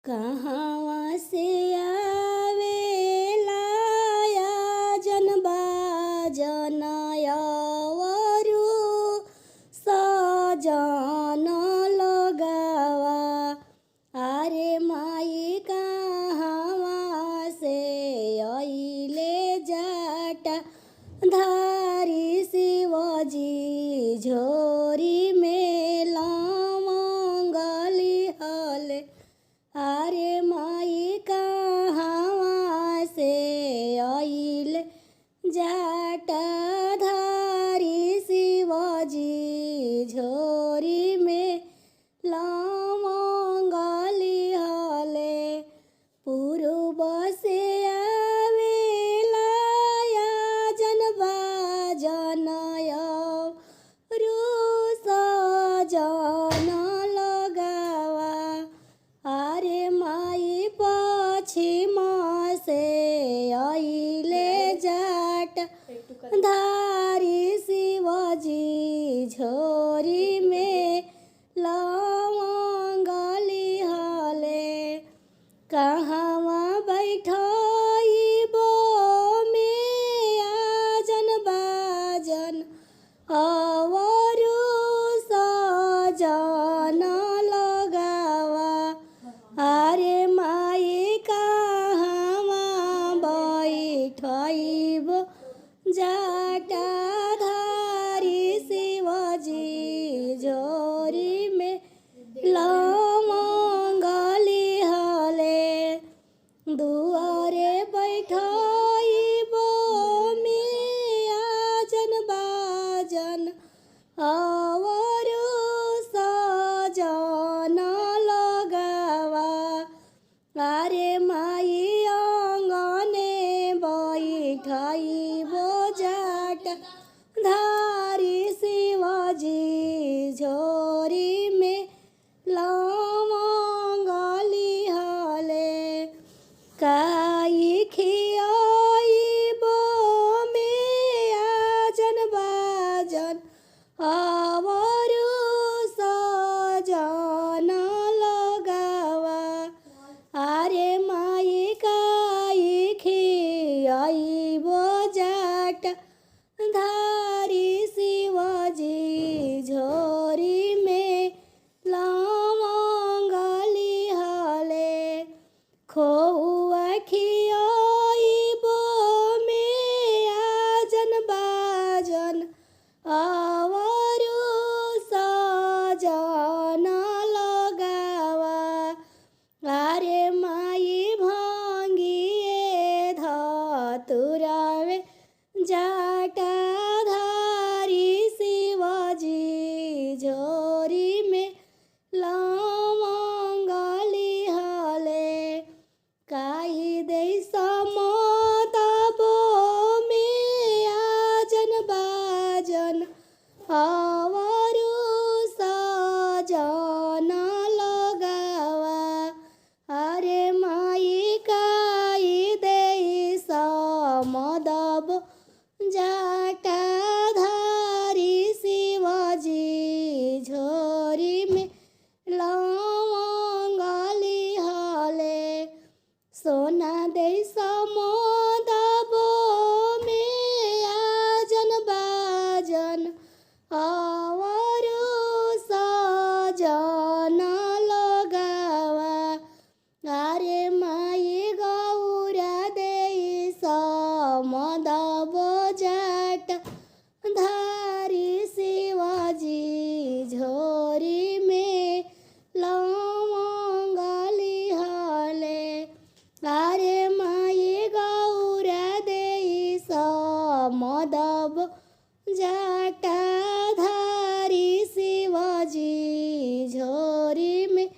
कहवा से आवेला जन बाजन अवरु सजन लगावा। अरे माई कहवा से अइले जाटा धारी शिवजी झोरी में लमंगली हले। अरे माई कहवा से अइले जाटा धारी शिवजी झोरी में लमंगली हले। पूर्व से आवेला जन बाजन अवरु सजन लगावा। अरे माई पश्चिम से अइले जाटा धारी शिवजी झोरी में लमंगली हले। कहवा बैठइबो जन बाजन अवरु सजन लगावा। अरे माई कहवा बैठइबो जाटा धारी शिवजी झोरी में लमंगली हले। दुआरे बैठइबो जन बाजन अवरु सजन लगावा। अरे माई अंगने बैठइबो जाटा धारी शिवजी झोरी में लमंगली हले। काई खियाइबो जन बाजन अवरु सजन लगावा। अरे माई काई खियाइबो जाटा धारी शिवजी झोरी में लमंगली हले। खोआ खियाइबो जन बाजन अवरु सजन लगावा। अरे माई भांगिए धतुरावे जाटा धारी शिवजी झोरी में लमंगली हले। काई दे समतबो जन बाजन अवरु सजन लगावा। अरे माई काई दे समदबो जाटा धारी शिवजी झोरी में लमंगली हले। सोना दे समदबो जन बाजन अवरु सजन लगावा। अरे माई गौरा दे समदबो जाटा धारी शिवजी झोरी में लमंगली हले। अरे माई गौरा दे समदबो जाटा धारी शिवजी झोरी में